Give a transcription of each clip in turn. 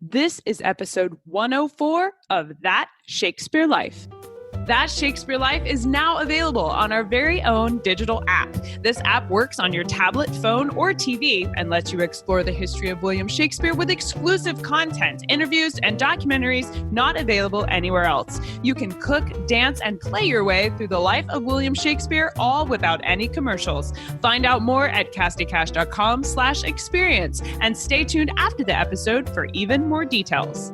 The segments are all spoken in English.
This is episode 104 of That Shakespeare Life. That Shakespeare Life is now available on our very own digital app. This app works on your tablet, phone, or TV and lets you explore the history of William Shakespeare with exclusive content, interviews, and documentaries not available anywhere else. You can cook, dance, and play your way through the life of William Shakespeare, all without any commercials. Find out more at cassidycash.com/experience and stay tuned after the episode for even more details.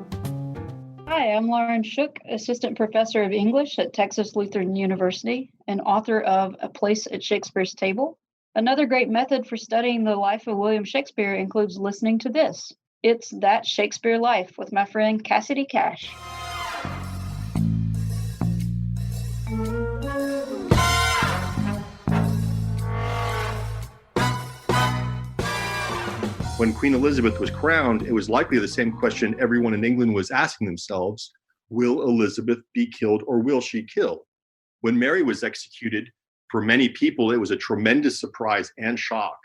Hi, I'm Lauren Shook, Assistant Professor of English at Texas Lutheran University and author of A Place at Shakespeare's Table. Another great method for studying the life of William Shakespeare includes listening to this. It's That Shakespeare Life with my friend Cassidy Cash. When Queen Elizabeth was crowned, it was likely the same question everyone in England was asking themselves: will Elizabeth be killed or will she kill? When Mary was executed, for many people, it was a tremendous surprise and shock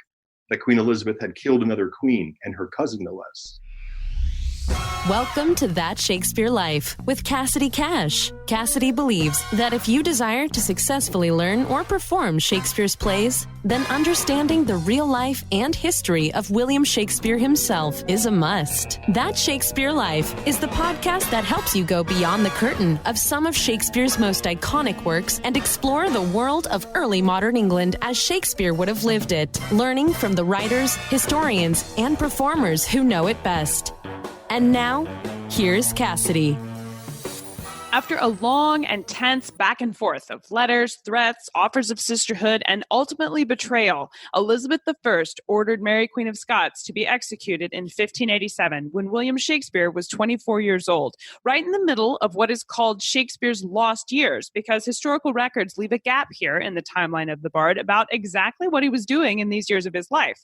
that Queen Elizabeth had killed another queen, and her cousin no less. Welcome to That Shakespeare Life with Cassidy Cash. Cassidy believes that if you desire to successfully learn or perform Shakespeare's plays, then understanding the real life and history of William Shakespeare himself is a must. That Shakespeare Life is the podcast that helps you go beyond the curtain of some of Shakespeare's most iconic works and explore the world of early modern England as Shakespeare would have lived it, learning from the writers, historians, and performers who know it best. And now, here's Cassidy. After a long and tense back and forth of letters, threats, offers of sisterhood, and ultimately betrayal, Elizabeth I ordered Mary Queen of Scots to be executed in 1587 when William Shakespeare was 24 years old, right in the middle of what is called Shakespeare's lost years, because historical records leave a gap here in the timeline of the Bard about exactly what he was doing in these years of his life.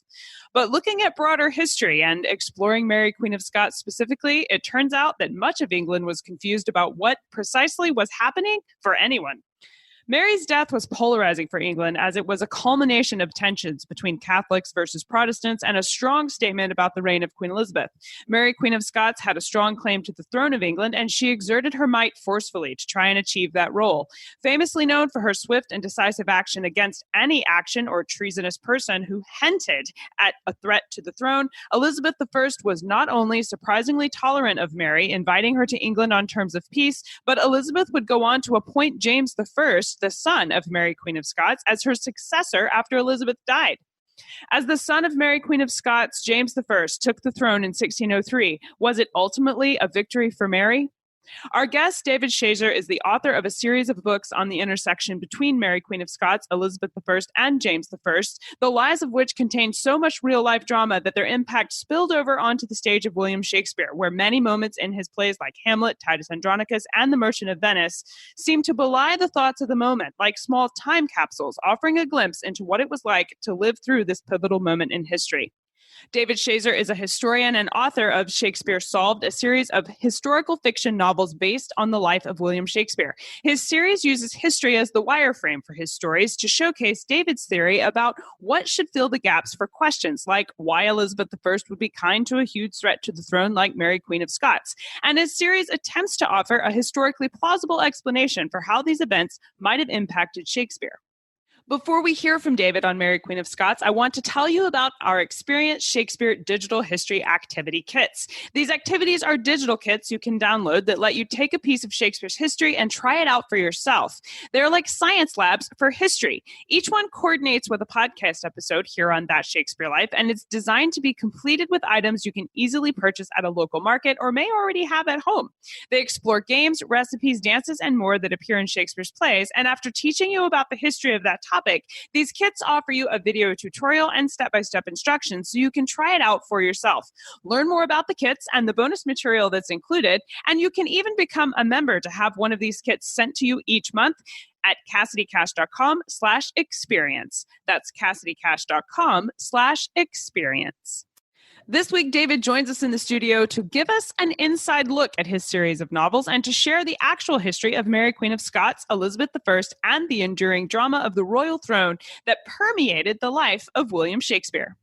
But looking at broader history and exploring Mary Queen of Scots specifically, it turns out that much of England was confused about what precisely was happening for anyone. Mary's death was polarizing for England as it was a culmination of tensions between Catholics versus Protestants and a strong statement about the reign of Queen Elizabeth. Mary Queen of Scots had a strong claim to the throne of England, and she exerted her might forcefully to try and achieve that role. Famously known for her swift and decisive action against any action or treasonous person who hinted at a threat to the throne, Elizabeth I was not only surprisingly tolerant of Mary, inviting her to England on terms of peace, but Elizabeth would go on to appoint James I, the son of Mary Queen of Scots, as her successor after Elizabeth died. As the son of Mary Queen of Scots, James I took the throne in 1603. Was it ultimately a victory for Mary? Our guest, David Schajer, is the author of a series of books on the intersection between Mary Queen of Scots, Elizabeth I, and James I, the lives of which contain so much real-life drama that their impact spilled over onto the stage of William Shakespeare, where many moments in his plays like Hamlet, Titus Andronicus, and The Merchant of Venice seem to belie the thoughts of the moment, like small time capsules offering a glimpse into what it was like to live through this pivotal moment in history. David Schajer is a historian and author of Shakespeare Solved, a series of historical fiction novels based on the life of William Shakespeare. His series uses history as the wireframe for his stories to showcase David's theory about what should fill the gaps for questions like why Elizabeth I would be kind to a huge threat to the throne like Mary Queen of Scots. And his series attempts to offer a historically plausible explanation for how these events might have impacted Shakespeare. Before we hear from David on Mary Queen of Scots, I want to tell you about our Experience Shakespeare Digital History Activity Kits. These activities are digital kits you can download that let you take a piece of Shakespeare's history and try it out for yourself. They're like science labs for history. Each one coordinates with a podcast episode here on That Shakespeare Life, and it's designed to be completed with items you can easily purchase at a local market or may already have at home. They explore games, recipes, dances, and more that appear in Shakespeare's plays, and after teaching you about the history of that topic, these kits offer you a video tutorial and step-by-step instructions so you can try it out for yourself. Learn more about the kits and the bonus material that's included, and you can even become a member to have one of these kits sent to you each month at CassidyCash.com/experience. That's CassidyCash.com/experience. This week, David joins us in the studio to give us an inside look at his series of novels and to share the actual history of Mary Queen of Scots, Elizabeth I, and the enduring drama of the royal throne that permeated the life of William Shakespeare.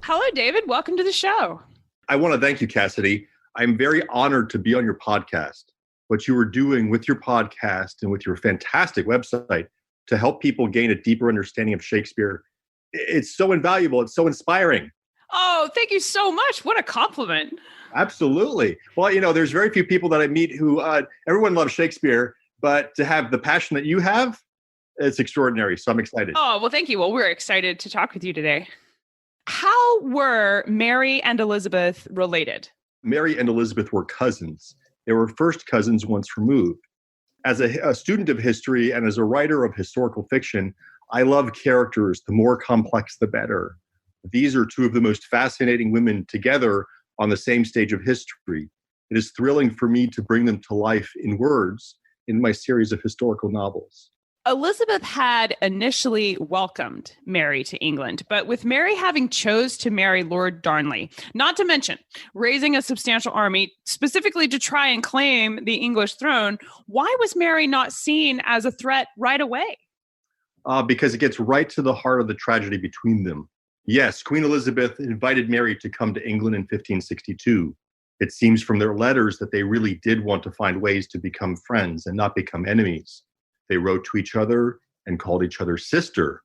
Hello, David. Welcome to the show. I want to thank you, Cassidy. I'm very honored to be on your podcast. What you are doing with your podcast and with your fantastic website to help people gain a deeper understanding of Shakespeare, it's so invaluable. It's so inspiring. Oh, thank you so much. What a compliment. Absolutely. Well, there's very few people that I meet who, everyone loves Shakespeare, but to have the passion that you have, it's extraordinary. So I'm excited. Oh, well, thank you. Well, we're excited to talk with you today. How were Mary and Elizabeth related? Mary and Elizabeth were cousins. They were first cousins once removed. As a student of history and as a writer of historical fiction, I love characters. The more complex, the better. These are two of the most fascinating women together on the same stage of history. It is thrilling for me to bring them to life in words in my series of historical novels. Elizabeth had initially welcomed Mary to England, but with Mary having chose to marry Lord Darnley, not to mention raising a substantial army specifically to try and claim the English throne, why was Mary not seen as a threat right away? Because it gets right to the heart of the tragedy between them. Yes, Queen Elizabeth invited Mary to come to England in 1562. It seems from their letters that they really did want to find ways to become friends and not become enemies. They wrote to each other and called each other sister.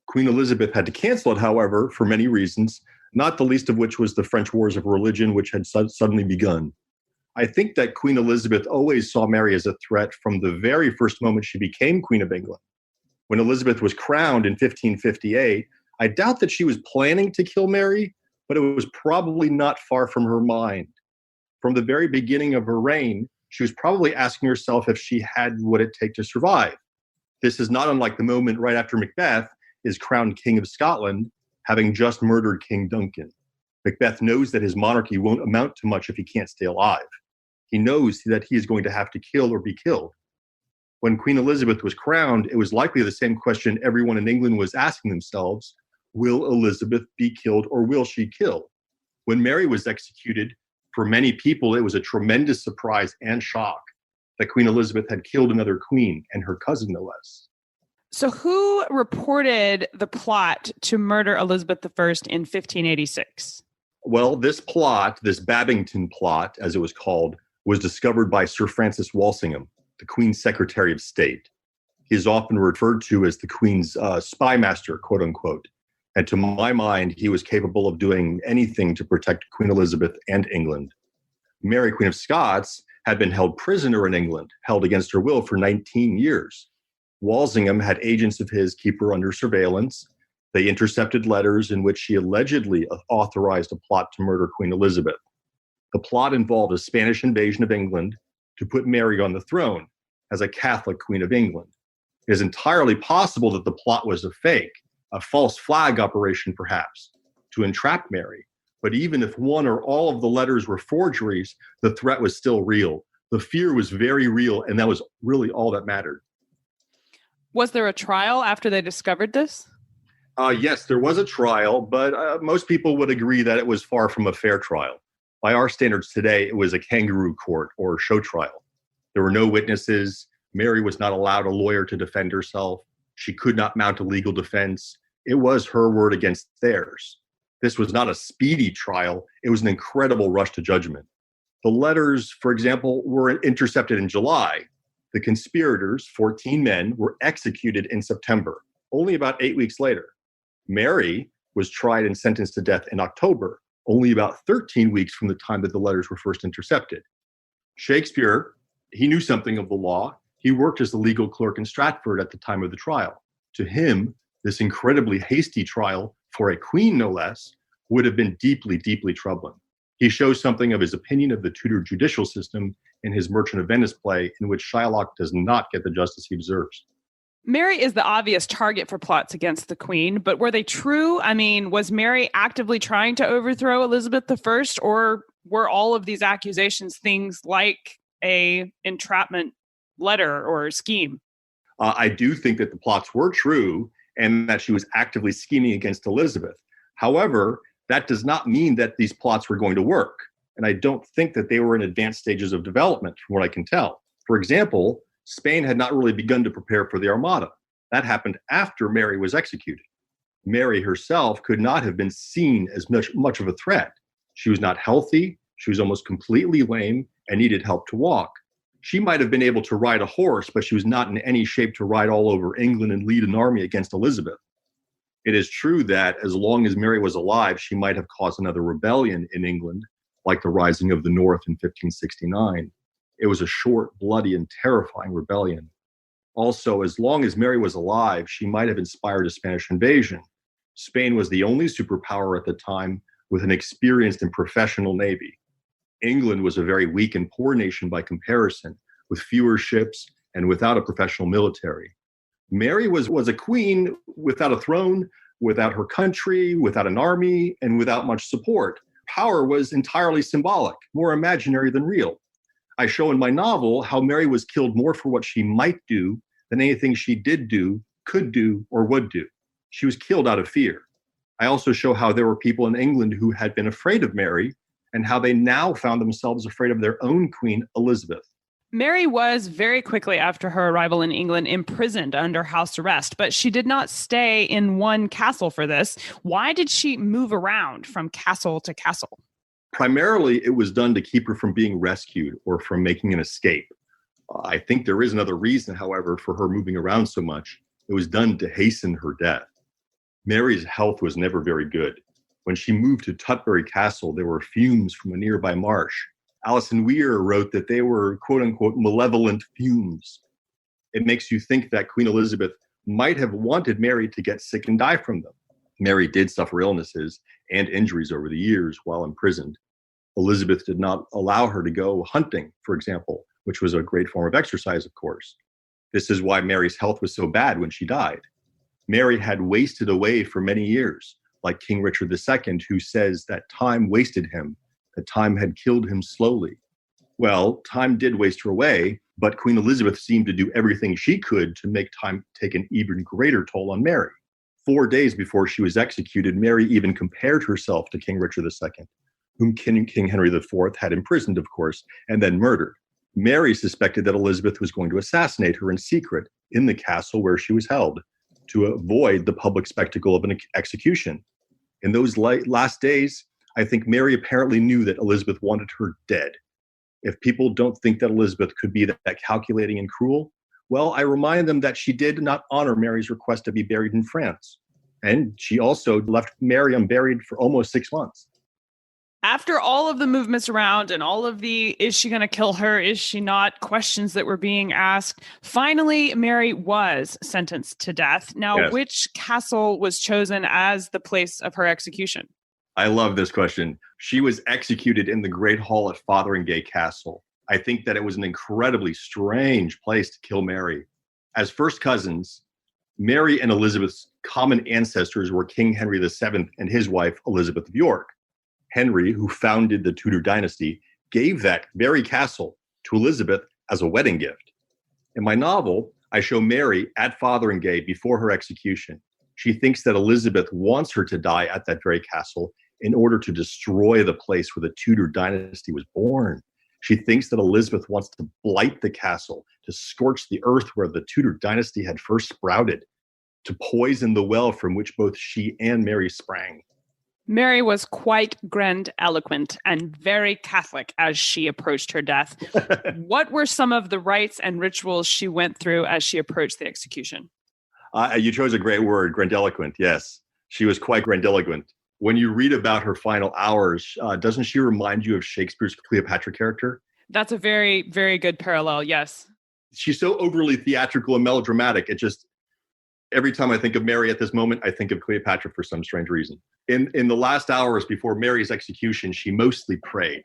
Queen Elizabeth had to cancel it, however, for many reasons, not the least of which was the French Wars of Religion, which had suddenly begun. I think that Queen Elizabeth always saw Mary as a threat from the very first moment she became Queen of England. When Elizabeth was crowned in 1558, I doubt that she was planning to kill Mary, but it was probably not far from her mind. From the very beginning of her reign, she was probably asking herself if she had what it takes to survive. This is not unlike the moment right after Macbeth is crowned King of Scotland, having just murdered King Duncan. Macbeth knows that his monarchy won't amount to much if he can't stay alive. He knows that he is going to have to kill or be killed. When Queen Elizabeth was crowned, it was likely the same question everyone in England was asking themselves: will Elizabeth be killed or will she kill? When Mary was executed, for many people, it was a tremendous surprise and shock that Queen Elizabeth had killed another queen, and her cousin, no less. So who reported the plot to murder Elizabeth I in 1586? Well, this plot, this Babington plot, as it was called, was discovered by Sir Francis Walsingham, the Queen's Secretary of State. He is often referred to as the Queen's spy master, quote unquote. And to my mind, he was capable of doing anything to protect Queen Elizabeth and England. Mary, Queen of Scots, had been held prisoner in England, held against her will for 19 years. Walsingham had agents of his keep her under surveillance. They intercepted letters in which she allegedly authorized a plot to murder Queen Elizabeth. The plot involved a Spanish invasion of England to put Mary on the throne as a Catholic Queen of England. It is entirely possible that the plot was a fake, a false flag operation perhaps, to entrap Mary. But even if one or all of the letters were forgeries, the threat was still real. The fear was very real, and that was really all that mattered. Was there a trial after they discovered this? Yes, there was a trial, but most people would agree that it was far from a fair trial. By our standards today, it was a kangaroo court or show trial. There were no witnesses. Mary was not allowed a lawyer to defend herself. She could not mount a legal defense. It was her word against theirs. This was not a speedy trial. It was an incredible rush to judgment. The letters, for example, were intercepted in July. The conspirators, 14 men, were executed in September, only about 8 weeks later. Mary was tried and sentenced to death in October, only about 13 weeks from the time that the letters were first intercepted. Shakespeare, he knew something of the law. He worked as the legal clerk in Stratford at the time of the trial. To him, this incredibly hasty trial, for a queen no less, would have been deeply, deeply troubling. He shows something of his opinion of the Tudor judicial system in his Merchant of Venice play, in which Shylock does not get the justice he deserves. Mary is the obvious target for plots against the queen, but were they true? I mean, was Mary actively trying to overthrow Elizabeth I, or were all of these accusations things like a entrapment letter or scheme? I do think that the plots were true and that she was actively scheming against Elizabeth. However, that does not mean that these plots were going to work. And I don't think that they were in advanced stages of development, from what I can tell. For example, Spain had not really begun to prepare for the Armada. That happened after Mary was executed. Mary herself could not have been seen as much of a threat. She was not healthy. She was almost completely lame and needed help to walk. She might have been able to ride a horse, but she was not in any shape to ride all over England and lead an army against Elizabeth. It is true that as long as Mary was alive, she might have caused another rebellion in England, like the Rising of the North in 1569. It was a short, bloody, and terrifying rebellion. Also, as long as Mary was alive, she might have inspired a Spanish invasion. Spain was the only superpower at the time with an experienced and professional navy. England was a very weak and poor nation by comparison, with fewer ships and without a professional military. Mary was a queen without a throne, without her country, without an army, and without much support. Power was entirely symbolic, more imaginary than real. I show in my novel how Mary was killed more for what she might do than anything she did do, could do, or would do. She was killed out of fear. I also show how there were people in England who had been afraid of Mary and how they now found themselves afraid of their own queen, Elizabeth. Mary was very quickly after her arrival in England imprisoned under house arrest, but she did not stay in one castle for this. Why did she move around from castle to castle? Primarily, it was done to keep her from being rescued or from making an escape. I think there is another reason, however, for her moving around so much. It was done to hasten her death. Mary's health was never very good. When she moved to Tutbury Castle, there were fumes from a nearby marsh. Alison Weir wrote that they were, quote unquote, malevolent fumes. It makes you think that Queen Elizabeth might have wanted Mary to get sick and die from them. Mary did suffer illnesses and injuries over the years while imprisoned. Elizabeth did not allow her to go hunting, for example, which was a great form of exercise, of course. This is why Mary's health was so bad when she died. Mary had wasted away for many years, like King Richard II, who says that time wasted him, that time had killed him slowly. Well, time did waste her away, but Queen Elizabeth seemed to do everything she could to make time take an even greater toll on Mary. 4 days before she was executed, Mary even compared herself to King Richard II, whom King Henry IV had imprisoned, of course, and then murdered. Mary suspected that Elizabeth was going to assassinate her in secret in the castle where she was held, to avoid the public spectacle of an execution. In those last days, I think Mary apparently knew that Elizabeth wanted her dead. If people don't think that Elizabeth could be that calculating and cruel, well, I remind them that she did not honor Mary's request to be buried in France. And she also left Mary unburied for almost 6 months. After all of the movements around and all of the is she going to kill her, is she not, questions that were being asked, finally, Mary was sentenced to death. Now, Yes. Which castle was chosen as the place of her execution? I love this question. She was executed in the Great Hall at Fotheringay Castle. I think that it was an incredibly strange place to kill Mary. As first cousins, Mary and Elizabeth's common ancestors were King Henry VII and his wife, Elizabeth of York. Henry, who founded the Tudor dynasty, gave that very castle to Elizabeth as a wedding gift. In my novel, I show Mary at Fotheringay before her execution. She thinks that Elizabeth wants her to die at that very castle in order to destroy the place where the Tudor dynasty was born. She thinks that Elizabeth wants to blight the castle, to scorch the earth where the Tudor dynasty had first sprouted, to poison the well from which both she and Mary sprang. Mary was quite grandiloquent and very Catholic as she approached her death. What were some of the rites and rituals she went through as she approached the execution? You chose a great word, grandiloquent. Yes, she was quite grandiloquent. When you read about her final hours, doesn't she remind you of Shakespeare's Cleopatra character? That's a very, very good parallel, yes. She's so overly theatrical and melodramatic. It just, every time I think of Mary at this moment, I think of Cleopatra for some strange reason. In the last hours before Mary's execution, she mostly prayed.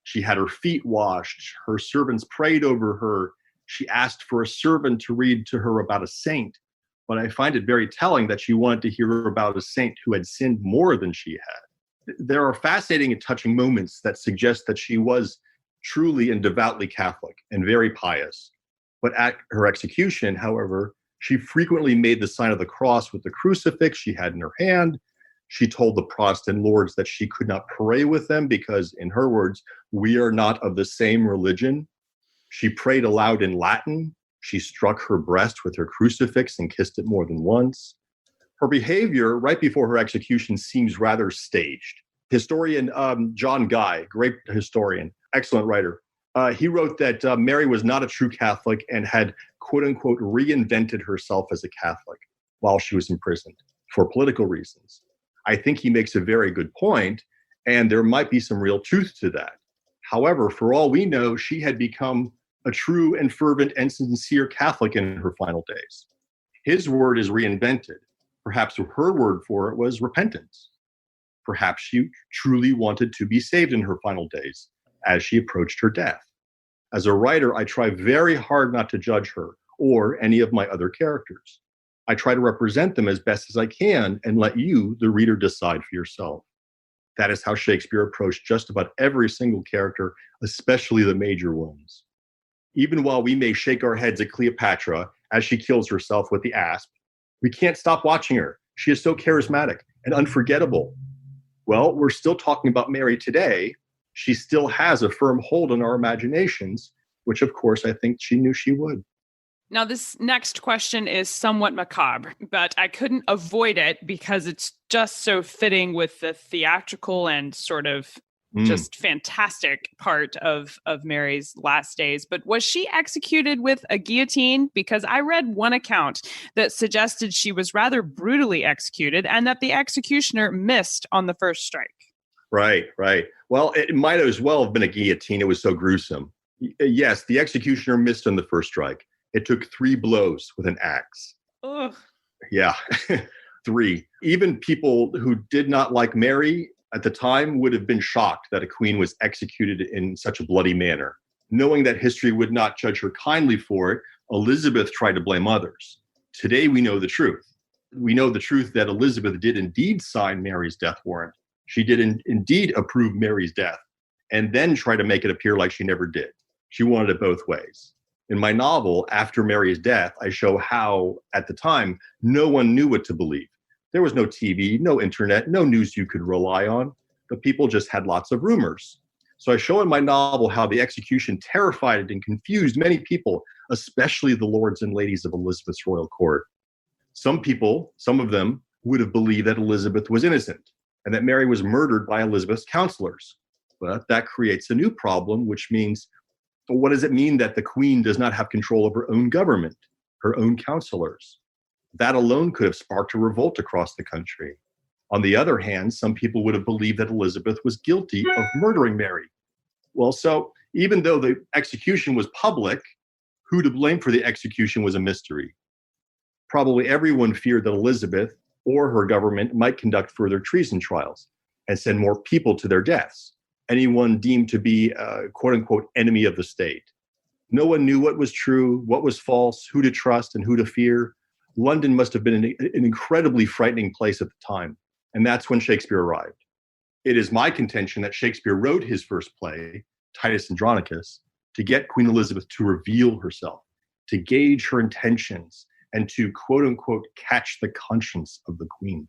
She had her feet washed. Her servants prayed over her. She asked for a servant to read to her about a saint. But I find it very telling that she wanted to hear about a saint who had sinned more than she had. There are fascinating and touching moments that suggest that she was truly and devoutly Catholic and very pious. But at her execution, however, she frequently made the sign of the cross with the crucifix she had in her hand. She told the Protestant lords that she could not pray with them because, in her words, we are not of the same religion. She prayed aloud in Latin. She struck her breast with her crucifix and kissed it more than once. Her behavior right before her execution seems rather staged. Historian John Guy, great historian, excellent writer. He wrote that Mary was not a true Catholic and had, quote unquote, reinvented herself as a Catholic while she was imprisoned for political reasons. I think he makes a very good point, and there might be some real truth to that. However, for all we know, she had become a true and fervent and sincere Catholic in her final days. His word is reinvented. Perhaps her word for it was repentance. Perhaps she truly wanted to be saved in her final days as she approached her death. As a writer, I try very hard not to judge her or any of my other characters. I try to represent them as best as I can and let you, the reader, decide for yourself. That is how Shakespeare approached just about every single character, especially the major ones. Even while we may shake our heads at Cleopatra as she kills herself with the asp, we can't stop watching her. She is so charismatic and unforgettable. Well, we're still talking about Mary today. She still has a firm hold on our imaginations, which of course I think she knew she would. Now, this next question is somewhat macabre, but I couldn't avoid it because it's just so fitting with the theatrical and sort of just fantastic part of Mary's last days. But was she executed with a guillotine? Because I read one account that suggested she was rather brutally executed and that the executioner missed on the first strike. Right. Well, it might as well have been a guillotine. It was so gruesome. Yes, the executioner missed on the first strike. It took 3 blows with an axe. Ugh. Yeah, 3. Even people who did not like Mary at the time would have been shocked that a queen was executed in such a bloody manner. Knowing that history would not judge her kindly for it, Elizabeth tried to blame others. Today we know the truth. We know the truth that Elizabeth did indeed sign Mary's death warrant. She did indeed approve Mary's death and then try to make it appear like she never did. She wanted it both ways. In my novel, After Mary's Death, I show how, at the time, no one knew what to believe. There was no TV, no internet, no news you could rely on. The people just had lots of rumors. So I show in my novel how the execution terrified and confused many people, especially the lords and ladies of Elizabeth's royal court. Some people, some of them, would have believed that Elizabeth was innocent and that Mary was murdered by Elizabeth's counselors. But that creates a new problem, which means, what does it mean that the queen does not have control of her own government, her own counselors? That alone could have sparked a revolt across the country. On the other hand, some people would have believed that Elizabeth was guilty of murdering Mary. Well, so even though the execution was public, who to blame for the execution was a mystery. Probably everyone feared that Elizabeth or her government might conduct further treason trials and send more people to their deaths. Anyone deemed to be a quote-unquote enemy of the state. No one knew what was true, what was false, who to trust and who to fear. London must have been an incredibly frightening place at the time, and that's when Shakespeare arrived. It is my contention that Shakespeare wrote his first play, Titus Andronicus, to get Queen Elizabeth to reveal herself, to gauge her intentions, and to quote-unquote catch the conscience of the queen.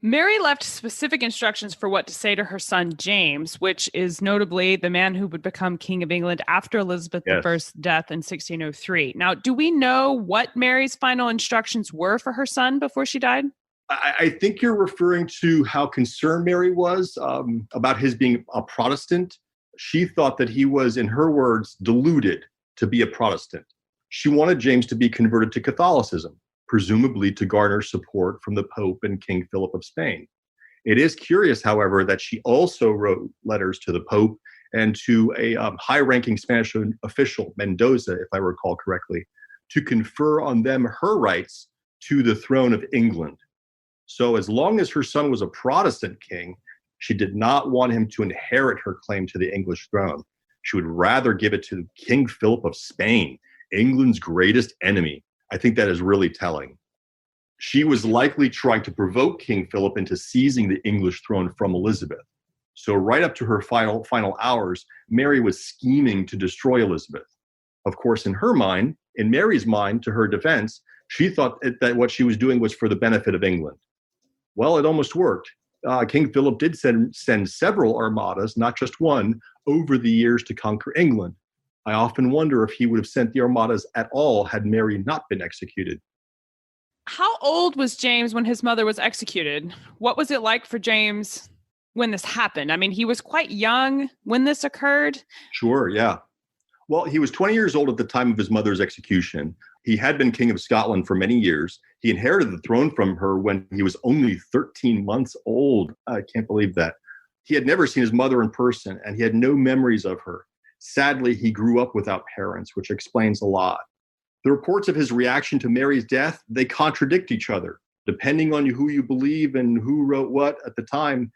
Mary left specific instructions for what to say to her son James, which is notably the man who would become King of England after Elizabeth I's death in 1603. Now, do we know what Mary's final instructions were for her son before she died? I think you're referring to how concerned Mary was about his being a Protestant. She thought that he was, in her words, deluded to be a Protestant. She wanted James to be converted to Catholicism, presumably to garner support from the Pope and King Philip of Spain. It is curious, however, that she also wrote letters to the Pope and to a high-ranking Spanish official, Mendoza, if I recall correctly, to confer on them her rights to the throne of England. So as long as her son was a Protestant king, she did not want him to inherit her claim to the English throne. She would rather give it to King Philip of Spain, England's greatest enemy. I think that is really telling. She was likely trying to provoke King Philip into seizing the English throne from Elizabeth. So right up to her final hours, Mary was scheming to destroy Elizabeth. Of course, in her mind, in Mary's mind, to her defense, she thought that what she was doing was for the benefit of England. Well, it almost worked. King Philip did send several armadas, not just one, over the years to conquer England. I often wonder if he would have sent the armadas at all had Mary not been executed. How old was James when his mother was executed? What was it like for James when this happened? I mean, he was quite young when this occurred. Sure, yeah. Well, he was 20 years old at the time of his mother's execution. He had been King of Scotland for many years. He inherited the throne from her when he was only 13 months old. I can't believe that. He had never seen his mother in person, and he had no memories of her. Sadly, he grew up without parents, which explains a lot. The reports of his reaction to Mary's death, they contradict each other. Depending on who you believe and who wrote what at the time,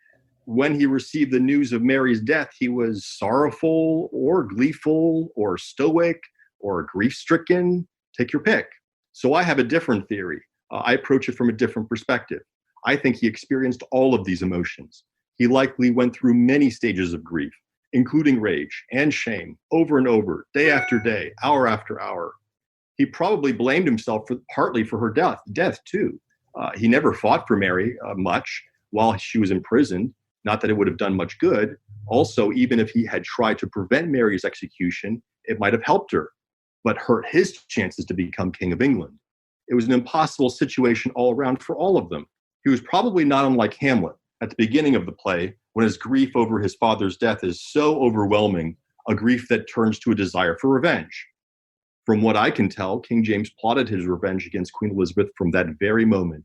when he received the news of Mary's death, he was sorrowful or gleeful or stoic or grief-stricken. Take your pick. So I have a different theory. I approach it from a different perspective. I think he experienced all of these emotions. He likely went through many stages of grief, including rage and shame, over and over, day after day, hour after hour. He probably blamed himself partly for her death too. He never fought for Mary much while she was imprisoned. Not that it would have done much good. Also, even if he had tried to prevent Mary's execution, it might have helped her, but hurt his chances to become King of England. It was an impossible situation all around for all of them. He was probably not unlike Hamlet at the beginning of the play, when his grief over his father's death is so overwhelming, a grief that turns to a desire for revenge. From what I can tell, King James plotted his revenge against Queen Elizabeth from that very moment.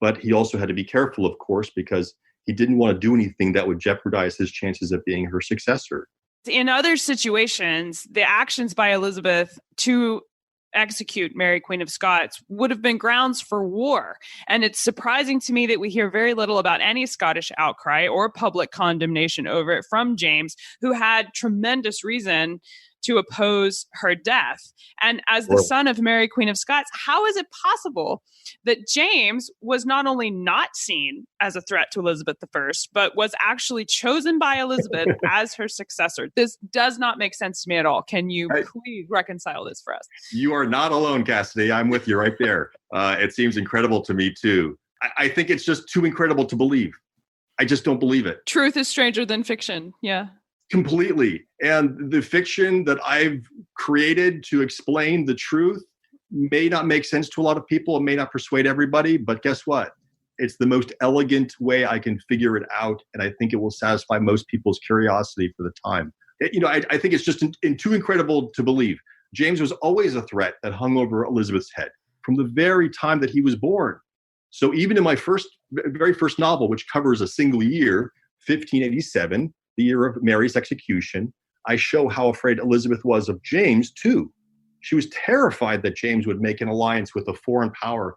But he also had to be careful, of course, because he didn't want to do anything that would jeopardize his chances of being her successor. In other situations, the actions by Elizabeth to execute Mary Queen of Scots would have been grounds for war. And it's surprising to me that we hear very little about any Scottish outcry or public condemnation over it from James, who had tremendous reason to oppose her death. And as the son of Mary Queen of Scots, how is it possible that James was not only not seen as a threat to Elizabeth I, but was actually chosen by Elizabeth as her successor? This does not make sense to me at all. Can you please reconcile this for us? You are not alone, Cassidy. I'm with you right there. It seems incredible to me, too. I think it's just too incredible to believe. I just don't believe it. Truth is stranger than fiction. Yeah. Completely. And the fiction that I've created to explain the truth may not make sense to a lot of people. It may not persuade everybody, but guess what? It's the most elegant way I can figure it out. And I think it will satisfy most people's curiosity for the time. I think it's just too incredible to believe. James was always a threat that hung over Elizabeth's head from the very time that he was born. So even in my very first novel, which covers a single year, 1587, the year of Mary's execution, I show how afraid Elizabeth was of James, too. She was terrified that James would make an alliance with a foreign power,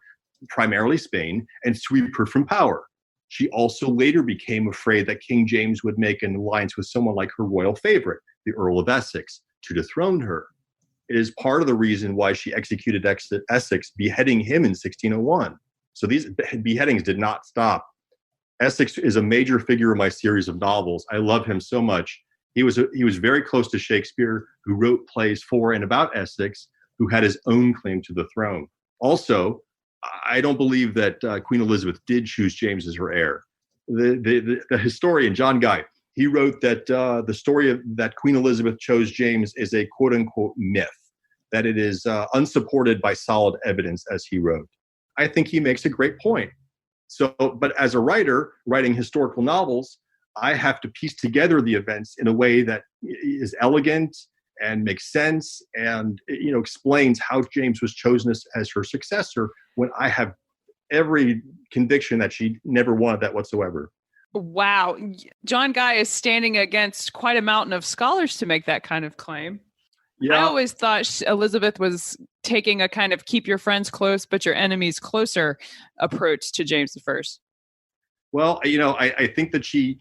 primarily Spain, and sweep her from power. She also later became afraid that King James would make an alliance with someone like her royal favorite, the Earl of Essex, to dethrone her. It is part of the reason why she executed Essex, beheading him in 1601. So these beheadings did not stop. Essex is a major figure in my series of novels. I love him so much. He was very close to Shakespeare, who wrote plays for and about Essex, who had his own claim to the throne. Also, I don't believe that Queen Elizabeth did choose James as her heir. The historian, John Guy, he wrote that the story that Queen Elizabeth chose James is a quote-unquote myth, that it is unsupported by solid evidence, as he wrote. I think he makes a great point. So, but as a writer, writing historical novels, I have to piece together the events in a way that is elegant and makes sense and, explains how James was chosen as her successor when I have every conviction that she never wanted that whatsoever. Wow. John Guy is standing against quite a mountain of scholars to make that kind of claim. Yeah. I always thought Elizabeth was taking a kind of keep your friends close, but your enemies closer approach to James I. Well, I think that she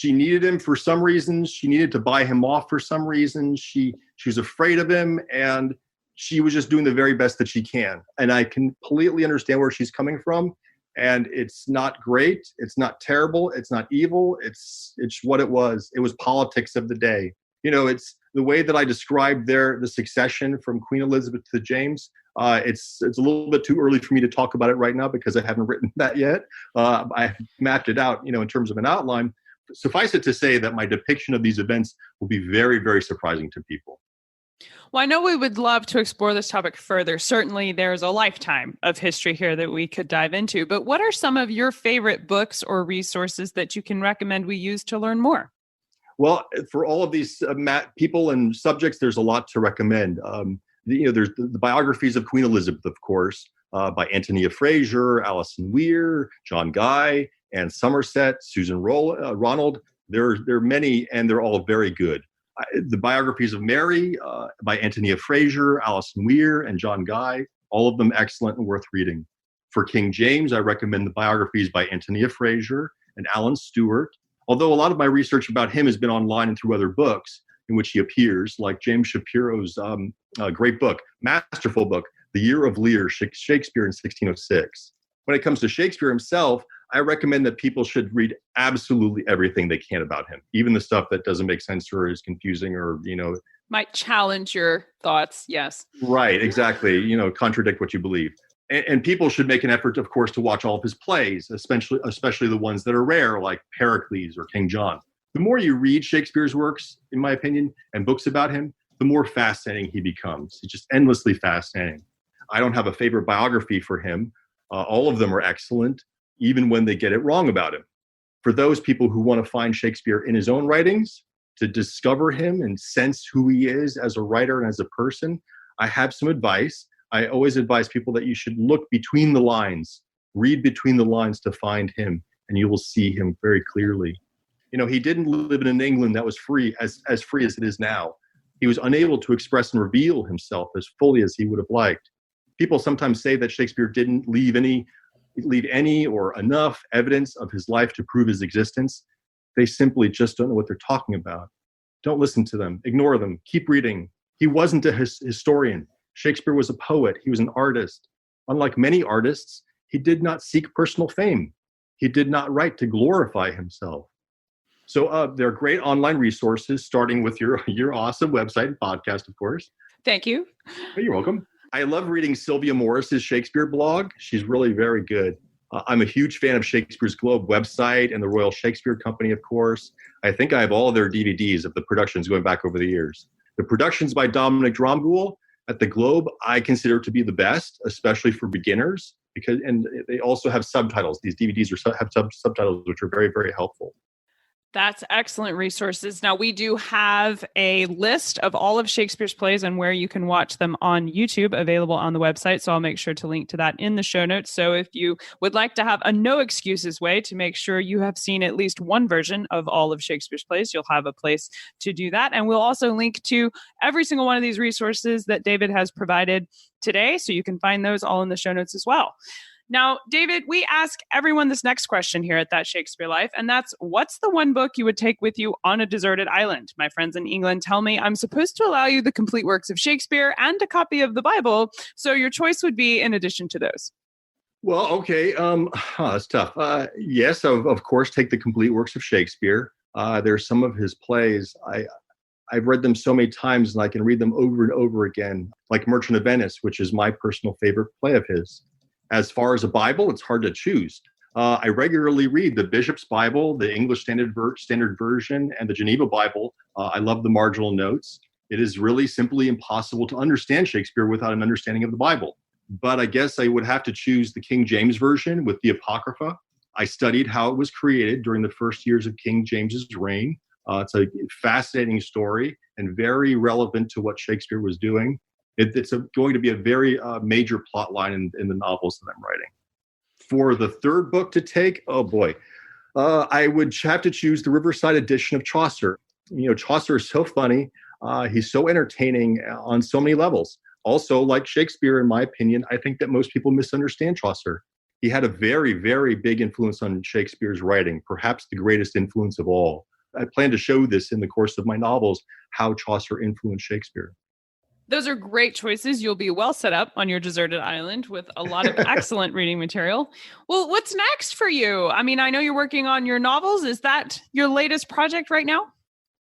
needed him for some reasons. She needed to buy him off for some reasons. She was afraid of him, and she was just doing the very best that she can. And I completely understand where she's coming from. And it's not great. It's not terrible. It's not evil. It's what it was. It was politics of the day. It's the way that I described the succession from Queen Elizabeth to James. It's a little bit too early for me to talk about it right now because I haven't written that yet. I mapped it out, in terms of an outline. Suffice it to say that my depiction of these events will be very, very surprising to people. Well, I know we would love to explore this topic further. Certainly, there's a lifetime of history here that we could dive into. But what are some of your favorite books or resources that you can recommend we use to learn more? Well, for all of these people and subjects, there's a lot to recommend. There's the biographies of Queen Elizabeth, of course, by Antonia Fraser, Alison Weir, John Guy, Anne Somerset, Susan Ronald. There are many, and they're all very good. The biographies of Mary by Antonia Fraser, Alison Weir, and John Guy, all of them excellent and worth reading. For King James, I recommend the biographies by Antonia Fraser and Alan Stewart, although a lot of my research about him has been online and through other books in which he appears, like James Shapiro's great book, masterful book, The Year of Lear, Shakespeare in 1606. When it comes to Shakespeare himself, I recommend that people should read absolutely everything they can about him, even the stuff that doesn't make sense or is confusing or, might challenge your thoughts. Yes. Right, exactly. Contradict what you believe. And people should make an effort, of course, to watch all of his plays, especially the ones that are rare, like Pericles or King John. The more you read Shakespeare's works, in my opinion, and books about him, the more fascinating he becomes. It's just endlessly fascinating. I don't have a favorite biography for him. All of them are excellent, even when they get it wrong about him. For those people who want to find Shakespeare in his own writings, to discover him and sense who he is as a writer and as a person, I have some advice. I always advise people that you should look between the lines, read between the lines to find him, and you will see him very clearly. He didn't live in an England that was free as free as it is now. He was unable to express and reveal himself as fully as he would have liked. People sometimes say that Shakespeare didn't leave any or enough evidence of his life to prove his existence. They simply just don't know what they're talking about. Don't listen to them. Ignore them. Keep reading. He wasn't a historian. Shakespeare was a poet. He was an artist. Unlike many artists, he did not seek personal fame. He did not write to glorify himself. So there are great online resources, starting with your awesome website and podcast, of course. Thank you. You're welcome. I love reading Sylvia Morris's Shakespeare blog. She's really very good. I'm a huge fan of Shakespeare's Globe website and the Royal Shakespeare Company, of course. I think I have all their DVDs of the productions going back over the years. The productions by Dominic Dromgoole at the Globe, I consider to be the best, especially for beginners, and they also have subtitles. These DVDs have subtitles, which are very, very helpful. That's excellent resources. Now, we do have a list of all of Shakespeare's plays and where you can watch them on YouTube available on the website. So I'll make sure to link to that in the show notes. So if you would like to have a no excuses way to make sure you have seen at least one version of all of Shakespeare's plays, you'll have a place to do that. And we'll also link to every single one of these resources that David has provided today. So you can find those all in the show notes as well. Now, David, we ask everyone this next question here at That Shakespeare Life, and that's, what's the one book you would take with you on a deserted island? My friends in England tell me I'm supposed to allow you the complete works of Shakespeare and a copy of the Bible, so your choice would be in addition to those. Well, okay, that's tough. Yes, of course, take the complete works of Shakespeare. There's some of his plays. I've read them so many times, and I can read them over and over again, like Merchant of Venice, which is my personal favorite play of his. As far as a Bible, it's hard to choose. I regularly read the Bishop's Bible, the English Standard Version, and the Geneva Bible. I love the marginal notes. It is really simply impossible to understand Shakespeare without an understanding of the Bible. But I guess I would have to choose the King James Version with the Apocrypha. I studied how it was created during the first years of King James's reign. It's a fascinating story and very relevant to what Shakespeare was doing. It's going to be a very major plot line in the novels that I'm writing. For the third book to take, oh boy, I would have to choose the Riverside edition of Chaucer. Chaucer is so funny. He's so entertaining on so many levels. Also, like Shakespeare, in my opinion, I think that most people misunderstand Chaucer. He had a very, very big influence on Shakespeare's writing, perhaps the greatest influence of all. I plan to show this in the course of my novels, how Chaucer influenced Shakespeare. Those are great choices. You'll be well set up on your deserted island with a lot of excellent reading material. Well, what's next for you? I mean, I know you're working on your novels. Is that your latest project right now?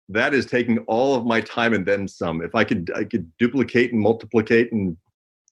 That is taking all of my time and then some. If I could duplicate and multiplicate and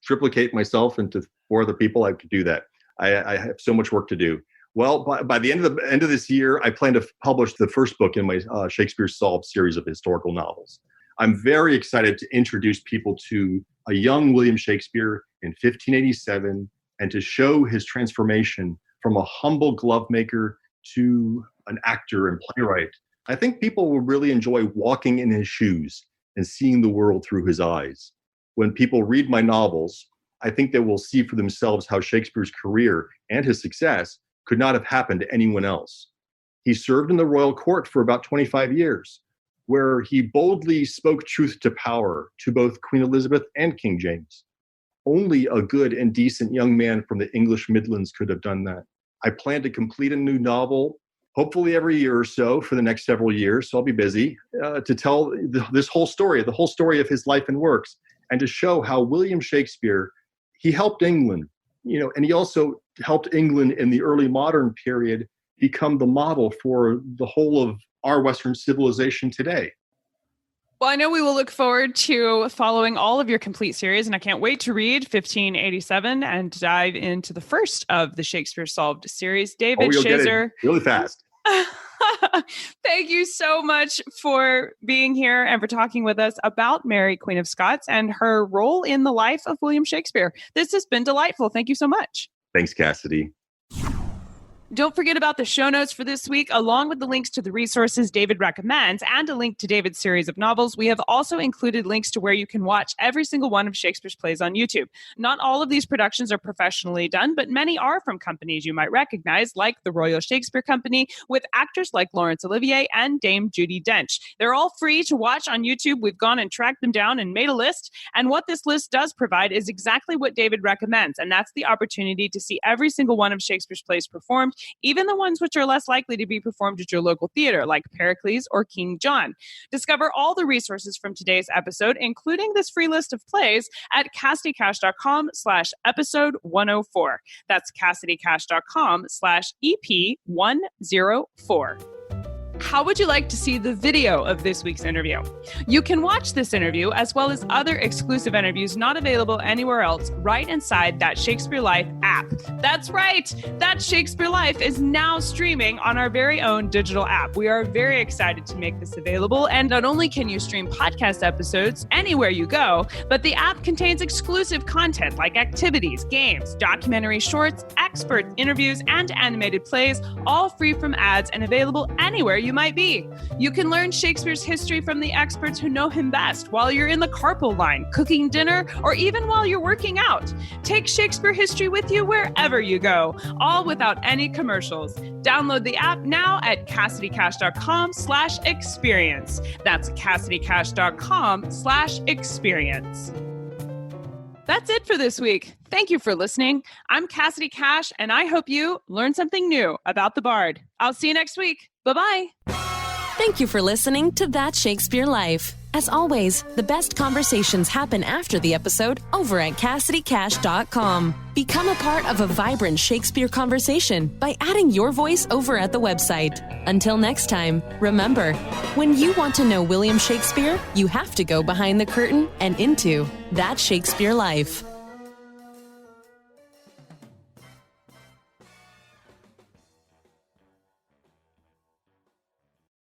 triplicate myself into 4 other people, I could do that. I have so much work to do. Well, by the end of this year, I plan to publish the first book in my Shakespeare Solved series of historical novels. I'm very excited to introduce people to a young William Shakespeare in 1587 and to show his transformation from a humble glovemaker to an actor and playwright. I think people will really enjoy walking in his shoes and seeing the world through his eyes. When people read my novels, I think they will see for themselves how Shakespeare's career and his success could not have happened to anyone else. He served in the royal court for about 25 years, where he boldly spoke truth to power to both Queen Elizabeth and King James. Only a good and decent young man from the English Midlands could have done that. I plan to complete a new novel, hopefully every year or so for the next several years, so I'll be busy, to tell this whole story, the whole story of his life and works, and to show how William Shakespeare, he helped England, and he also helped England in the early modern period become the model for the whole of our Western civilization today. Well, I know we will look forward to following all of your complete series, and I can't wait to read 1587 and dive into the first of the Shakespeare Solved series. David Schajer, really fast. Thank you so much for being here and for talking with us about Mary, Queen of Scots, and her role in the life of William Shakespeare. This has been delightful. Thank you so much. Thanks, Cassidy. Don't forget about the show notes for this week, along with the links to the resources David recommends and a link to David's series of novels. We have also included links to where you can watch every single one of Shakespeare's plays on YouTube. Not all of these productions are professionally done, but many are from companies you might recognize, like the Royal Shakespeare Company, with actors like Laurence Olivier and Dame Judi Dench. They're all free to watch on YouTube. We've gone and tracked them down and made a list. And what this list does provide is exactly what David recommends, and that's the opportunity to see every single one of Shakespeare's plays performed, even the ones which are less likely to be performed at your local theater, like Pericles or King John. Discover all the resources from today's episode, including this free list of plays, at CassidyCash.com/episode 104. That's CassidyCash.com/EP104. How would you like to see the video of this week's interview? You can watch this interview, as well as other exclusive interviews not available anywhere else, right inside That Shakespeare Life app. That's right! That Shakespeare Life is now streaming on our very own digital app. We are very excited to make this available, and not only can you stream podcast episodes anywhere you go, but the app contains exclusive content like activities, games, documentary shorts, expert interviews, and animated plays, all free from ads and available anywhere you might be. You can learn Shakespeare's history from the experts who know him best while you're in the carpool line, cooking dinner, or even while you're working out. Take Shakespeare history with you wherever you go, all without any commercials. Download the app now at CassidyCash.com/experience. That's CassidyCash.com/experience. That's it for this week. Thank you for listening. I'm Cassidy Cash, and I hope you learned something new about the Bard. I'll see you next week. Bye-bye. Thank you for listening to That Shakespeare Life. As always, the best conversations happen after the episode over at CassidyCash.com. Become a part of a vibrant Shakespeare conversation by adding your voice over at the website. Until next time, remember, when you want to know William Shakespeare, you have to go behind the curtain and into That Shakespeare Life.